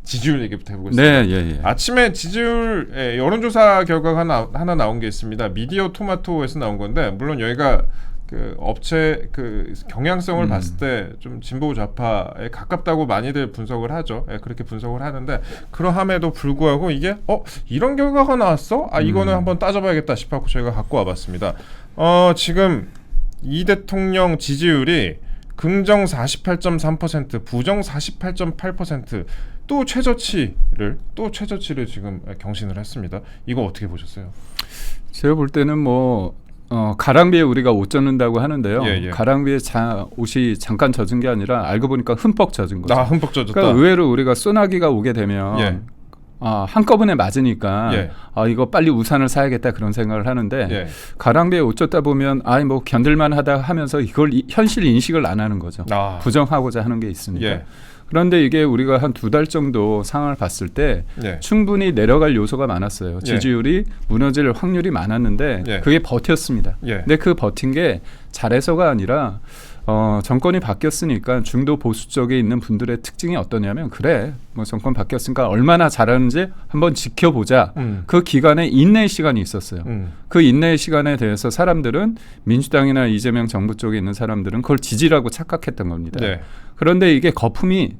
지지율 얘기부터 해보겠습니다. 네, 예. 아침에 지지율 여론조사 결과가 하나 나온 게 있습니다. 미디어 토마토에서 나온 건데 물론 여기가 그 업체 그 경향성을 봤을 때 좀 진보 좌파에 가깝다고 많이들 분석을 하죠. 그렇게 분석을 하는데 그러함에도 불구하고 이게 이런 결과가 나왔어? 이거는 한번 따져봐야겠다 싶어서 저희가 갖고 와봤습니다. 지금 이 대통령 지지율이 긍정 48.3%, 부정 48.8%, 또 최저치를 지금 경신을 했습니다. 이거 어떻게 보셨어요? 제가 볼 때는 가랑비에 우리가 옷 젖는다고 하는데요. 예. 가랑비에 옷이 잠깐 젖은 게 아니라 알고 보니까 흠뻑 젖은 거죠. 흠뻑 젖었다. 그러니까 의외로 우리가 소나기가 오게 되면 한꺼번에 맞으니까 이거 빨리 우산을 사야겠다 그런 생각을 하는데 가랑비에 옷 젖다 보면 견딜만 하다 하면서 이걸 현실 인식을 안 하는 거죠. 부정하고자 하는 게 있으니까. 그런데 이게 우리가 한 2달 정도 상황을 봤을 때 충분히 내려갈 요소가 많았어요. 지지율이 무너질 확률이 많았는데 그게 버텼습니다. 근데 그 버틴 게 잘해서가 아니라 정권이 바뀌었으니까 중도 보수 쪽에 있는 분들의 특징이 어떠냐면 정권 바뀌었으니까 얼마나 잘하는지 한번 지켜보자. 그 기간에 인내의 시간이 있었어요. 그 인내의 시간에 대해서 사람들은 민주당이나 이재명 정부 쪽에 있는 사람들은 그걸 지지라고 착각했던 겁니다. 그런데 이게 거품이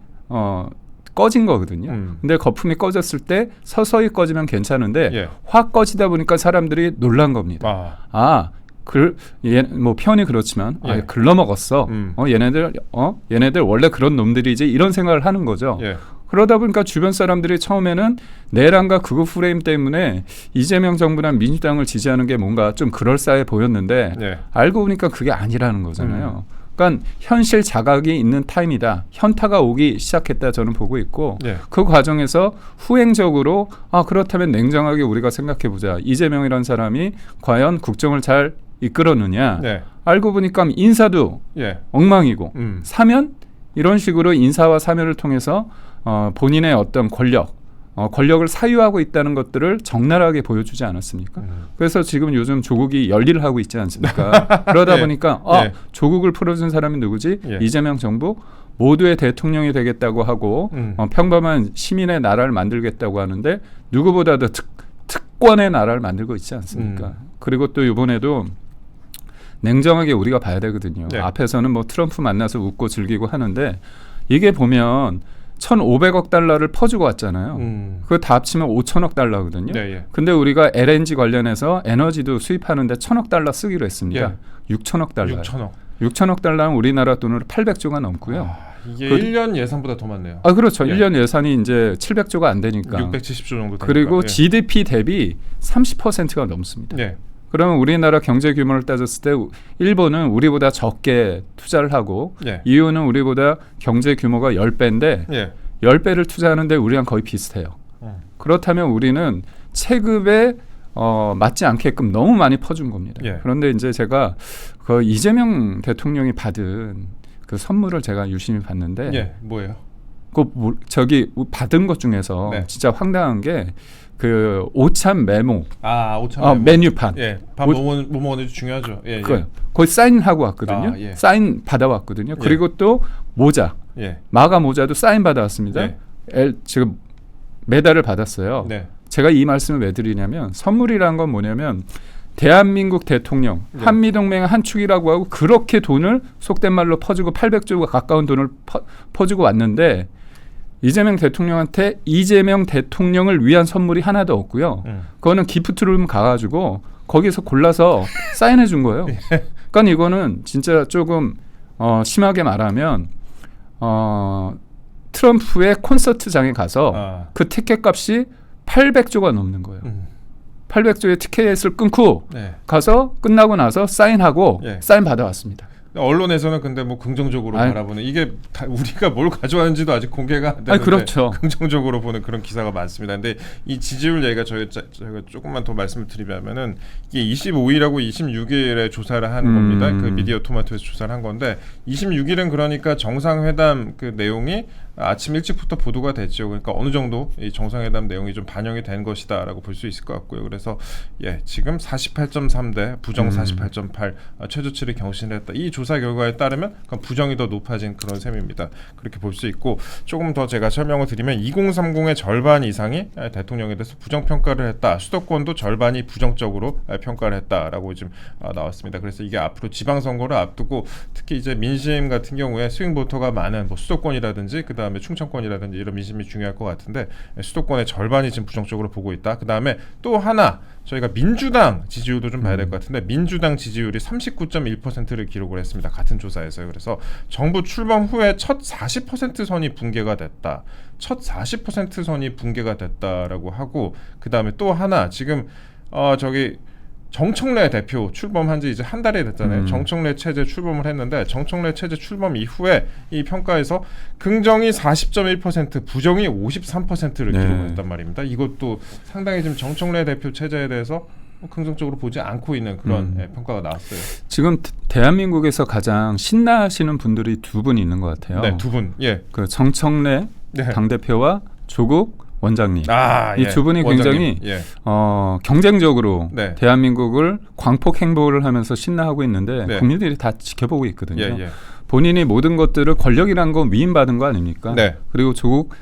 꺼진 거거든요. 근데 거품이 꺼졌을 때 서서히 꺼지면 괜찮은데 확 꺼지다 보니까 사람들이 놀란 겁니다. 표현이 그렇지만 글러먹었어. 얘네들 원래 그런 놈들이지 이런 생각을 하는 거죠. 그러다 보니까 주변 사람들이 처음에는 내란과 극우 프레임 때문에 이재명 정부나 민주당을 지지하는 게 뭔가 좀 그럴싸해 보였는데 알고 보니까 그게 아니라는 거잖아요. 그러니까 현실 자각이 있는 타임이다. 현타가 오기 시작했다 저는 보고 있고 그 과정에서 후행적으로 그렇다면 냉정하게 우리가 생각해보자. 이재명이라는 사람이 과연 국정을 잘 이끌었느냐. 알고 보니까 인사도 엉망이고 사면 이런 식으로 인사와 사면을 통해서 본인의 어떤 권력을 사유하고 있다는 것들을 적나라하게 보여주지 않았습니까? 그래서 지금 요즘 조국이 열일을 하고 있지 않습니까? 그러다 보니까 조국을 풀어준 사람이 누구지? 이재명 정부 모두의 대통령이 되겠다고 하고 평범한 시민의 나라를 만들겠다고 하는데 누구보다도 특권의 나라를 만들고 있지 않습니까? 그리고 또 이번에도 냉정하게 우리가 봐야 되거든요. 앞에서는 트럼프 만나서 웃고 즐기고 하는데 이게 보면 1,500억 달러를 퍼주고 왔잖아요. 그거 다 합치면 5천억 달러거든요. 근데 우리가 LNG 관련해서 에너지도 수입하는데 1,000억 달러 쓰기로 했습니다. 6천억 달러. 6천억 달러는 우리나라 돈으로 800조가 넘고요. 이게 1년 예산보다 더 많네요. 그렇죠. 1년 예산이 이제 700조가 안 되니까. 670조 정도 되니까. 그리고 GDP 대비 30%가 넘습니다. 그러면 우리나라 경제 규모를 따졌을 때 일본은 우리보다 적게 투자를 하고 이유는 우리보다 경제 규모가 10배인데 10배를 투자하는데 우리랑 거의 비슷해요. 그렇다면 우리는 체급에 맞지 않게끔 너무 많이 퍼준 겁니다. 그런데 이제 제가 그 이재명 대통령이 받은 그 선물을 제가 유심히 봤는데 뭐예요? 저기 받은 것 중에서 진짜 황당한 게 그 오찬 메모, 오찬 메모. 메뉴판, 밥 뭐 먹는지 중요하죠. 거기 사인하고 왔거든요. 사인 받아왔거든요. 그리고 또 모자, 마가 모자도 사인 받아왔습니다. 지금 메달을 받았어요. 제가 이 말씀을 왜 드리냐면 선물이란 건 뭐냐면 대한민국 대통령, 한미동맹의 한 축이라고 하고 그렇게 돈을 속된 말로 퍼주고 800조가 가까운 돈을 퍼주고 왔는데 이재명 대통령한테 이재명 대통령을 위한 선물이 하나도 없고요. 그거는 기프트룸 가가지고 거기서 골라서 사인해 준 거예요. 그러니까 이거는 진짜 조금 심하게 말하면 트럼프의 콘서트장에 가서 그 티켓 값이 800조가 넘는 거예요. 800조의 티켓을 끊고 가서 끝나고 나서 사인하고 사인 받아왔습니다. 언론에서는 근데 긍정적으로 바라보는 이게 우리가 뭘 가져왔는지도 아직 공개가 안 되는데 그렇죠. 긍정적으로 보는 그런 기사가 많습니다. 근데 이 지지율 얘기가 저희가 조금만 더 말씀을 드리자면은 이게 25일하고 26일에 조사를 한 겁니다. 그 미디어 토마토에서 조사를 한 건데 26일은 그러니까 정상회담 그 내용이 아침 일찍부터 보도가 됐죠. 그러니까 어느 정도 이 정상회담 내용이 좀 반영이 된 것이다라고 볼 수 있을 것 같고요. 그래서 지금 48.3 대 부정 48.8 최저치를 경신했다. 이 조사 결과에 따르면 부정이 더 높아진 그런 셈입니다. 그렇게 볼 수 있고 조금 더 제가 설명을 드리면 2030의 절반 이상이 대통령에 대해서 부정평가를 했다. 수도권도 절반이 부정적으로 평가를 했다라고 지금 나왔습니다. 그래서 이게 앞으로 지방선거를 앞두고 특히 이제 민심 같은 경우에 스윙 보터가 많은 수도권이라든지 그 다음에 충청권이라든지 이런 민심이 중요할 것 같은데 수도권의 절반이 지금 부정적으로 보고 있다. 그 다음에 또 하나 저희가 민주당 지지율도 좀 봐야 될 것 같은데 민주당 지지율이 39.1%를 기록을 했습니다. 같은 조사에서요. 그래서 정부 출범 후에 첫 40% 선이 붕괴가 됐다. 첫 40% 선이 붕괴가 됐다라고 하고 그 다음에 또 하나 지금 정청래 대표 출범한 지 이제 한 달이 됐잖아요. 정청래 체제 출범을 했는데 정청래 체제 출범 이후에 이 평가에서 긍정이 40.1%, 부정이 53%를 기록했단 말입니다. 이것도 상당히 지금 정청래 대표 체제에 대해서 긍정적으로 보지 않고 있는 그런 평가가 나왔어요. 지금 대한민국에서 가장 신나하시는 분들이 두 분 있는 것 같아요. 네, 두 분. 그 정청래 당대표와 조국 원장님. 이 두 분이 굉장히 경쟁적으로 대한민국을 광폭 행보를 하면서 신나하고 있는데 국민들이 다 지켜보고 있거든요. 본인이 모든 것들을 권력이라는 거 위임받은 거 아닙니까? 그리고 조국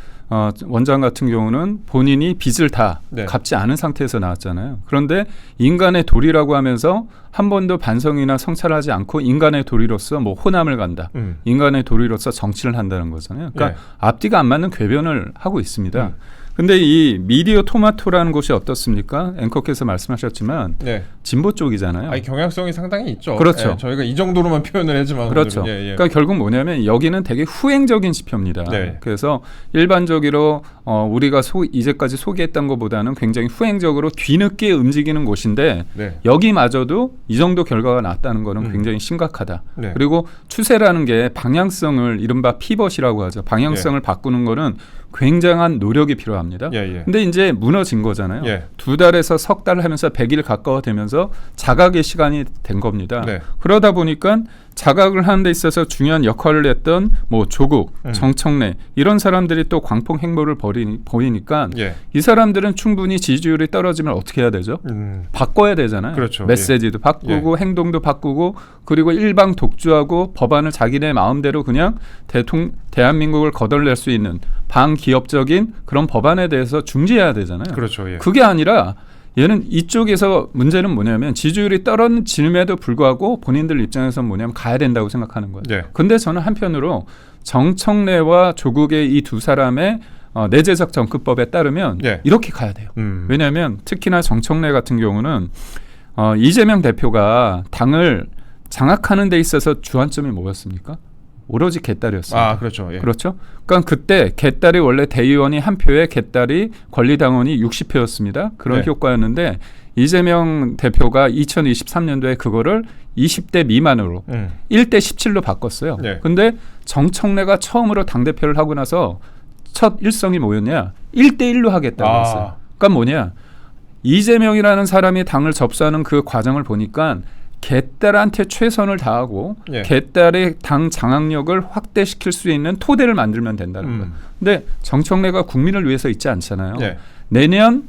원장 같은 경우는 본인이 빚을 다 갚지 않은 상태에서 나왔잖아요. 그런데 인간의 도리라고 하면서 한 번도 반성이나 성찰하지 않고 인간의 도리로서 호남을 간다. 인간의 도리로서 정치를 한다는 거잖아요. 그러니까 앞뒤가 안 맞는 궤변을 하고 있습니다. 근데 이 미디어 토마토라는 곳이 어떻습니까? 앵커께서 말씀하셨지만 진보 쪽이잖아요. 경향성이 상당히 있죠. 그렇죠. 저희가 이 정도로만 표현을 하지만 그렇죠. 그러니까 결국 뭐냐면 여기는 되게 후행적인 지표입니다. 그래서 일반적으로 우리가 이제까지 소개했던 것보다는 굉장히 후행적으로 뒤늦게 움직이는 곳인데 여기마저도 이 정도 결과가 났다는 것은 굉장히 심각하다. 그리고 추세라는 게 방향성을 이른바 피벗이라고 하죠. 방향성을 바꾸는 거는 굉장한 노력이 필요합니다. 근데 이제 무너진 거잖아요. 2달에서 석 달 하면서 100일 가까워 되면서 자각의 시간이 된 겁니다. 그러다 보니까 자각을 하는 데 있어서 중요한 역할을 했던 조국, 정청래 이런 사람들이 또 광폭 행보를 보이니까 이 사람들은 충분히 지지율이 떨어지면 어떻게 해야 되죠? 바꿔야 되잖아요. 그렇죠. 메시지도 바꾸고 행동도 바꾸고 그리고 일방 독주하고 법안을 자기네 마음대로 그냥 대한민국을 거덜낼 수 있는 반기업적인 그런 법안에 대해서 중지해야 되잖아요. 그렇죠. 그게 아니라 얘는 이쪽에서 문제는 뭐냐면 지지율이 떨어짐에도 불구하고 본인들 입장에서는 뭐냐면 가야 된다고 생각하는 거예요. 근데 저는 한편으로 정청래와 조국의 이 두 사람의 내재적 정크법에 따르면 이렇게 가야 돼요. 왜냐하면 특히나 정청래 같은 경우는 이재명 대표가 당을 장악하는 데 있어서 주안점이 뭐였습니까? 오로지 개딸이었습니다. 그렇죠. 그렇죠. 그러니까 그때 개딸이 원래 대의원이 한 표에 개딸이 권리당원이 60표였습니다. 그런 효과였는데 이재명 대표가 2023년도에 그거를 20대 미만으로 1대 17로 바꿨어요. 근데 정청래가 처음으로 당대표를 하고 나서 첫 일성이 뭐였냐? 1대 1로 하겠다고 했어요. 그러니까 뭐냐? 이재명이라는 사람이 당을 접수하는 그 과정을 보니까 개딸한테 최선을 다하고 개딸의 당 장악력을 확대시킬 수 있는 토대를 만들면 된다는 거예요. 근데 정청래가 국민을 위해서 있지 않잖아요. 내년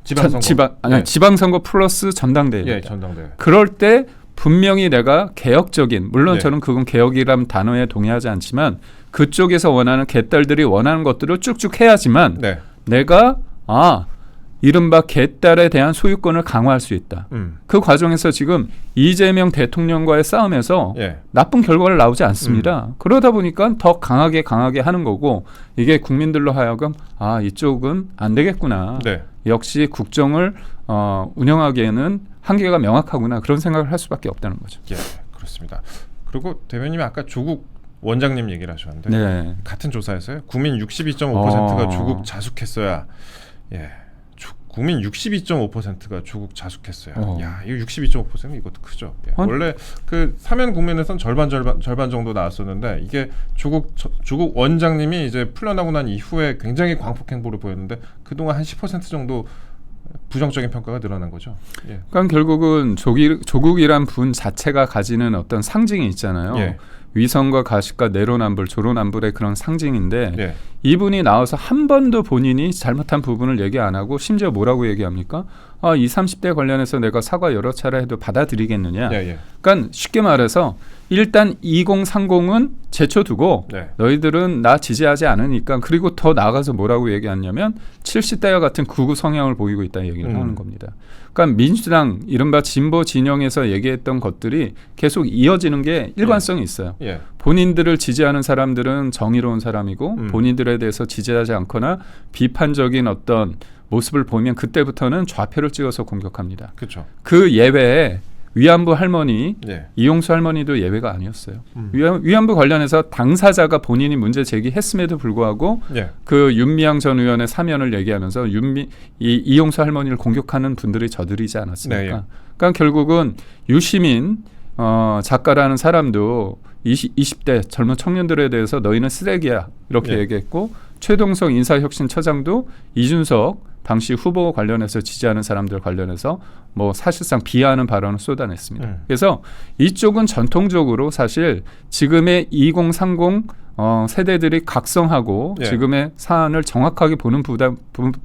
지방선거 플러스 전당대회. 그럴 때 분명히 내가 개혁적인 물론 저는 그건 개혁이라는 단어에 동의하지 않지만 그쪽에서 원하는 개딸들이 원하는 것들을 쭉쭉 해야지만 내가 이른바 개딸에 대한 소유권을 강화할 수 있다. 그 과정에서 지금 이재명 대통령과의 싸움에서 나쁜 결과를 나오지 않습니다. 그러다 보니까 더 강하게 하는 거고 이게 국민들로 하여금 이쪽은 안 되겠구나. 역시 국정을 운영하기에는 한계가 명확하구나. 그런 생각을 할 수밖에 없다는 거죠. 그렇습니다. 그리고 대변인이 아까 조국 원장님 얘기를 하셨는데 같은 조사에서요. 국민 62.5%가 조국 자숙했어야 국민 62.5%가 조국 자숙했어요. 이거 62.5%면 이것도 크죠. 원래 그 사면 국민에선 절반 정도 나왔었는데 이게 조국 원장님이 이제 풀려나고 난 이후에 굉장히 광폭 행보를 보였는데 그동안 한 10% 정도 부정적인 평가가 늘어난 거죠. 그러니까 결국은 조국이란 분 자체가 가지는 어떤 상징이 있잖아요. 위선과 가식과 내로남불, 조로남불의 그런 상징인데 예. 이분이 나와서 한 번도 본인이 잘못한 부분을 얘기 안 하고 심지어 뭐라고 얘기합니까? 20, 30대 관련해서 내가 사과 여러 차례 해도 받아들이겠느냐. 예. 그러니까 쉽게 말해서 일단 2030은 제쳐두고 너희들은 나 지지하지 않으니까 그리고 더 나아가서 뭐라고 얘기하냐면 70대와 같은 극우 성향을 보이고 있다는 얘기를 하는 겁니다. 그러니까 민주당 이른바 진보 진영에서 얘기했던 것들이 계속 이어지는 게 일관성이 있어요. 본인들을 지지하는 사람들은 정의로운 사람이고 본인들에 대해서 지지하지 않거나 비판적인 어떤 모습을 보면 그때부터는 좌표를 찍어서 공격합니다. 그쵸. 그 예외에 위안부 할머니, 이용수 할머니도 예외가 아니었어요. 위안부 관련해서 당사자가 본인이 문제 제기했음에도 불구하고 그 윤미향 전 의원의 사면을 얘기하면서 이용수 할머니를 공격하는 분들이 저들이지 않았습니까? 그러니까 결국은 유시민 작가라는 사람도 20대 젊은 청년들에 대해서 너희는 쓰레기야 이렇게 얘기했고 최동석 인사혁신처장도 이준석 당시 후보 관련해서 지지하는 사람들 관련해서 뭐 사실상 비하하는 발언을 쏟아냈습니다. 그래서 이쪽은 전통적으로 사실 지금의 2030 세대들이 각성하고 지금의 사안을 정확하게 보는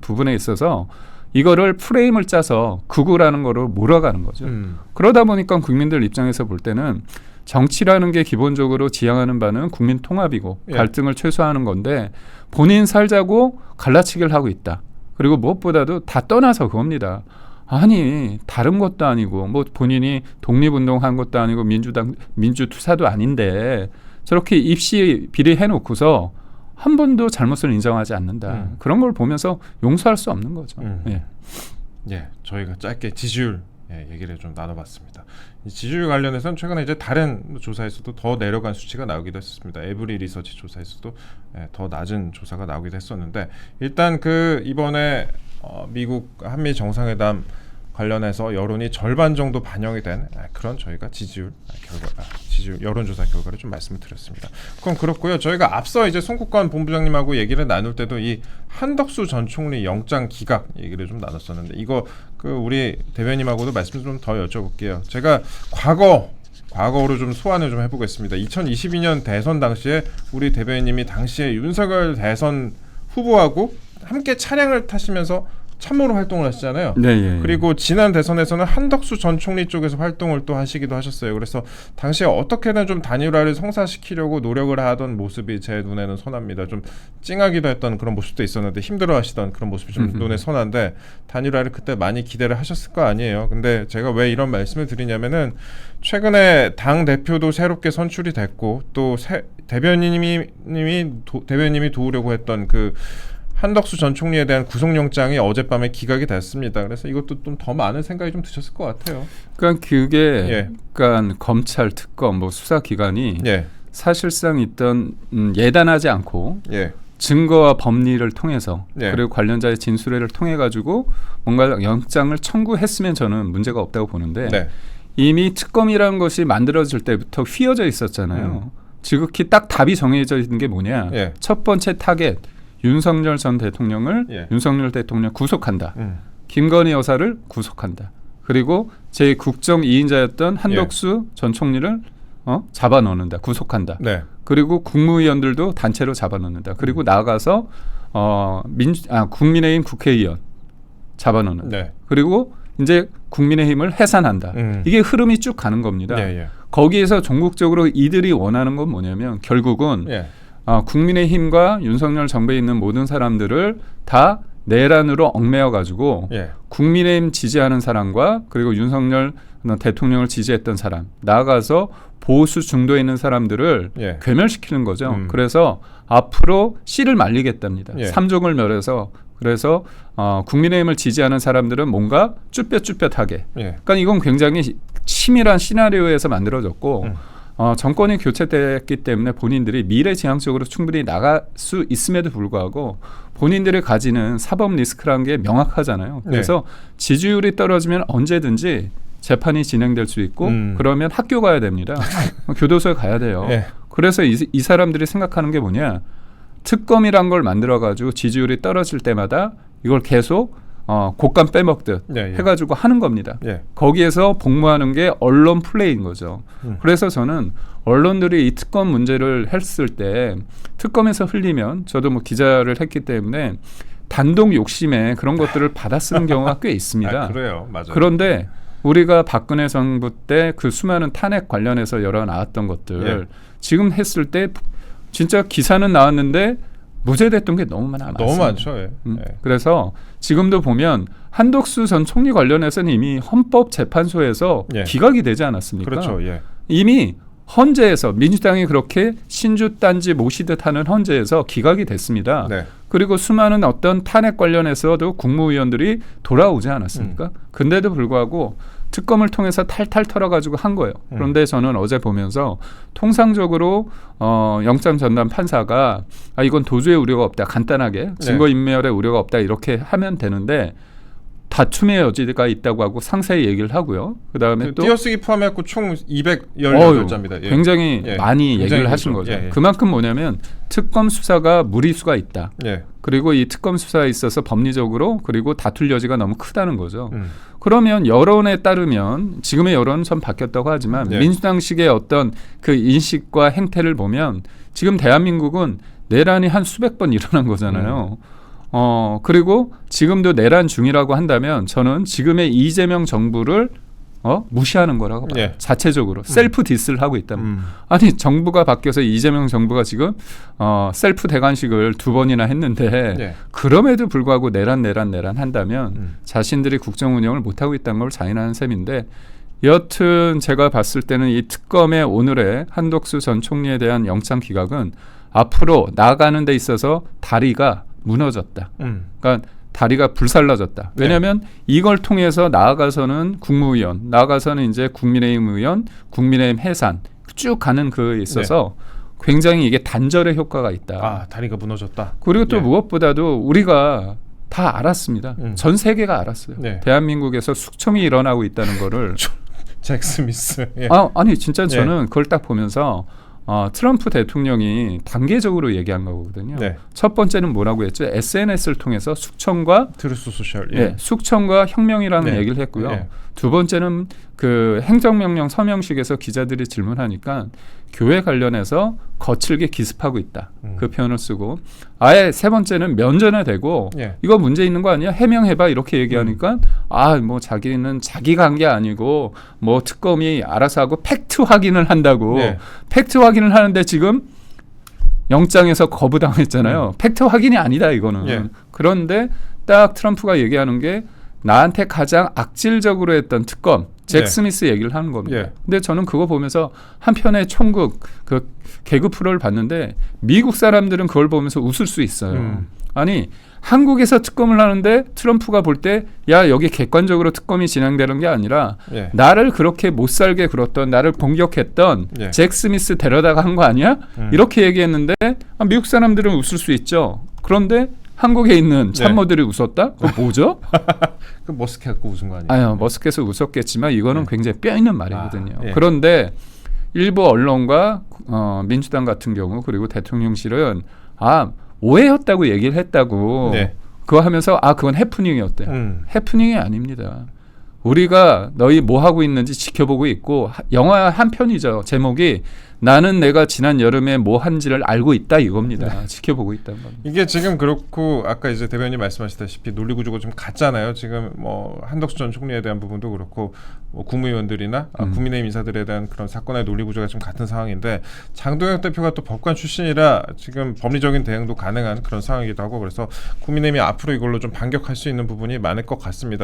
부분에 있어서 이거를 프레임을 짜서 극우라는 거로 몰아가는 거죠. 그러다 보니까 국민들 입장에서 볼 때는 정치라는 게 기본적으로 지향하는 바는 국민 통합이고 갈등을 최소화하는 건데 본인 살자고 갈라치기를 하고 있다. 그리고 무엇보다도 다 떠나서 그겁니다. 아니 다른 것도 아니고 뭐 본인이 독립운동한 것도 아니고 민주투사도 아닌데 저렇게 입시 비리 해놓고서 한 번도 잘못을 인정하지 않는다. 그런 걸 보면서 용서할 수 없는 거죠. 저희가 짧게 지지율 얘기를 좀 나눠봤습니다. 이 지지율 관련해서는 최근에 이제 다른 조사에서도 더 내려간 수치가 나오기도 했습니다. 에브리 리서치 조사에서도 더 낮은 조사가 나오기도 했었는데 일단 그 이번에 미국 한미 정상회담 관련해서 여론이 절반 정도 반영이 된 그런 저희가 지지율 여론조사 결과를 좀 말씀을 드렸습니다. 그건 그렇고요. 저희가 앞서 이제 송국관 본부장님하고 얘기를 나눌 때도 이 한덕수 전 총리 영장 기각 얘기를 좀 나눴었는데 이거 그 우리 대변인님하고도 말씀 좀 더 여쭤볼게요. 제가 과거로 좀 소환을 좀 해보겠습니다. 2022년 대선 당시에 우리 대변인님이 당시에 윤석열 대선 후보하고 함께 차량을 타시면서 참모로 활동을 하시잖아요. 그리고 지난 대선에서는 한덕수 전 총리 쪽에서 활동을 또 하시기도 하셨어요. 그래서 당시에 어떻게든 좀 단일화를 성사시키려고 노력을 하던 모습이 제 눈에는 선합니다. 좀 찡하기도 했던 그런 모습도 있었는데 힘들어하시던 그런 모습이 좀 눈에 선한데 단일화를 그때 많이 기대를 하셨을 거 아니에요. 근데 제가 왜 이런 말씀을 드리냐면은 최근에 당 대표도 새롭게 선출이 됐고 또 대변인님이 도우려고 했던 그 한덕수 전 총리에 대한 구속영장이 어젯밤에 기각이 됐습니다. 그래서 이것도 좀 더 많은 생각이 좀 드셨을 것 같아요. 그러니까 그게 그러니까 검찰, 특검, 뭐 수사기관이 사실상 있던 예단하지 않고 증거와 법리를 통해서 그리고 관련자의 진술을 통해 가지고 뭔가 영장을 청구했으면 저는 문제가 없다고 보는데 이미 특검이라는 것이 만들어질 때부터 휘어져 있었잖아요. 지극히 딱 답이 정해져 있는 게 뭐냐. 첫 번째 타겟. 윤석열 전 대통령을 윤석열 대통령 구속한다. 김건희 여사를 구속한다. 그리고 제 국정 2인자였던 한덕수 전 총리를 잡아넣는다. 구속한다. 그리고 국무위원들도 단체로 잡아넣는다. 그리고 나아가서 국민의힘 국회의원 잡아넣는다. 그리고 이제 국민의힘을 해산한다. 이게 흐름이 쭉 가는 겁니다. 거기에서 종국적으로 이들이 원하는 건 뭐냐면 결국은 국민의힘과 윤석열 정부에 있는 모든 사람들을 다 내란으로 얽매여 가지고 국민의힘 지지하는 사람과 그리고 윤석열 대통령을 지지했던 사람 나아가서 보수 중도에 있는 사람들을 괴멸시키는 거죠. 그래서 앞으로 씨를 말리겠답니다. 3종을 멸해서 그래서 국민의힘을 지지하는 사람들은 뭔가 쭈뼛쭈뼛하게 그러니까 이건 굉장히 치밀한 시나리오에서 만들어졌고 정권이 교체됐기 때문에 본인들이 미래지향적으로 충분히 나갈 수 있음에도 불구하고 본인들이 가지는 사법 리스크라는 게 명확하잖아요. 그래서 지지율이 떨어지면 언제든지 재판이 진행될 수 있고 그러면 학교 가야 됩니다. 교도소에 가야 돼요. 그래서 이 사람들이 생각하는 게 뭐냐. 특검이란 걸 만들어가지고 지지율이 떨어질 때마다 이걸 계속 곶감 빼먹듯 해가지고 하는 겁니다. 거기에서 복무하는 게 언론 플레이인 거죠. 그래서 저는 언론들이 이 특검 문제를 했을 때 특검에서 흘리면 저도 뭐 기자를 했기 때문에 단독 욕심에 그런 것들을 받아쓰는 경우가 꽤 있습니다. 그래요, 맞아요. 그런데 우리가 박근혜 정부 때 그 수많은 탄핵 관련해서 여러 나왔던 것들 지금 했을 때 진짜 기사는 나왔는데 무죄됐던 게 너무 많습니다. 너무 많죠. 그래서 지금도 보면 한덕수 전 총리 관련해서는 이미 헌법재판소에서 기각이 되지 않았습니까? 그렇죠. 이미 헌재에서 민주당이 그렇게 신주단지 모시듯 하는 헌재에서 기각이 됐습니다. 그리고 수많은 어떤 탄핵 관련해서도 국무위원들이 돌아오지 않았습니까? 근데도 불구하고 특검을 통해서 탈탈 털어가지고 한 거예요. 그런데 저는 어제 보면서 통상적으로 영장 전담 판사가 이건 도주의 우려가 없다. 간단하게 증거인멸의 우려가 없다. 이렇게 하면 되는데 다툼의 여지가 있다고 하고 상세히 얘기를 하고요. 그다음에 또 띄어쓰기 포함해서 총 218자입니다. 굉장히 많이 얘기를 하신 거죠. 그만큼 뭐냐면 특검 수사가 무리수가 있다. 그리고 이 특검 수사에 있어서 법리적으로 그리고 다툴 여지가 너무 크다는 거죠. 그러면 여론에 따르면 지금의 여론은 좀 바뀌었다고 하지만 민주당식의 어떤 그 인식과 행태를 보면 지금 대한민국은 내란이 한 수백 번 일어난 거잖아요. 그리고 지금도 내란 중이라고 한다면 저는 지금의 이재명 정부를 무시하는 거라고 봐요. 자체적으로 셀프 디스를 하고 있다면 아니 정부가 바뀌어서 이재명 정부가 지금 셀프 대관식을 2번이나 했는데 그럼에도 불구하고 내란 한다면 자신들이 국정 운영을 못하고 있다는 걸 자인하는 셈인데 여튼 제가 봤을 때는 이 특검의 오늘의 한덕수 전 총리에 대한 영장 기각은 앞으로 나아가는 데 있어서 다리가 무너졌다. 그러니까 다리가 불살라졌다. 왜냐하면 이걸 통해서 나아가서는 국무위원, 나아가서는 이제 국민의힘 의원, 국민의힘 해산 쭉 가는 그에 있어서 굉장히 이게 단절의 효과가 있다. 다리가 무너졌다. 그리고 또 무엇보다도 우리가 다 알았습니다. 전 세계가 알았어요. 대한민국에서 숙청이 일어나고 있다는 거를. 잭 스미스. 아니 진짜 저는 그걸 딱 보면서 트럼프 대통령이 단계적으로 얘기한 거거든요. 첫 번째는 뭐라고 했죠? SNS를 통해서 숙청과 트루스 소셜, 숙청과 혁명이라는 얘기를 했고요. 두 번째는 그 행정명령 서명식에서 기자들이 질문하니까 교회 관련해서 거칠게 기습하고 있다. 그 표현을 쓰고 아예 세 번째는 면전화되고 이거 문제 있는 거 아니야? 해명해봐 이렇게 얘기하니까 뭐 자기는 자기가 한 게 아니고 뭐 특검이 알아서 하고 팩트 확인을 한다고 팩트 확인을 하는데 지금 영장에서 거부당했잖아요. 팩트 확인이 아니다 이거는. 그런데 딱 트럼프가 얘기하는 게 나한테 가장 악질적으로 했던 특검 잭 스미스 얘기를 하는 겁니다. 근데 저는 그거 보면서 한편의 총국 그 개그 프로를 봤는데 미국 사람들은 그걸 보면서 웃을 수 있어요. 아니 한국에서 특검을 하는데 트럼프가 볼 때 야 여기 객관적으로 특검이 진행되는 게 아니라 나를 그렇게 못살게 굴었던 나를 공격했던 잭 스미스 데려다가 한 거 아니야? 이렇게 얘기했는데 미국 사람들은 웃을 수 있죠. 그런데 한국에 있는 참모들이 웃었다? 그거 뭐죠? 그 머스켓 갖고 웃은 거 아니에요? 머스켓은 웃었겠지만 이거는 굉장히 뼈 있는 말이거든요. 그런데 일부 언론과 민주당 같은 경우 그리고 대통령실은 오해였다고 얘기를 했다고 그거 하면서 그건 해프닝이었대요. 해프닝이 아닙니다. 우리가 너희 뭐 하고 있는지 지켜보고 있고 영화 한 편이죠. 제목이 나는 내가 지난 여름에 뭐 한지를 알고 있다 이겁니다. 지켜보고 있다는 겁니다. 이게 지금 그렇고 아까 이제 대변인 말씀하셨다시피 논리구조가 좀 같잖아요. 지금 뭐 한덕수 전 총리에 대한 부분도 그렇고 뭐 국무위원들이나 국민의힘 인사들에 대한 그런 사건의 논리구조가 좀 같은 상황인데 장동혁 대표가 또 법관 출신이라 지금 법리적인 대응도 가능한 그런 상황이기도 하고 그래서 국민의힘이 앞으로 이걸로 좀 반격할 수 있는 부분이 많을 것 같습니다.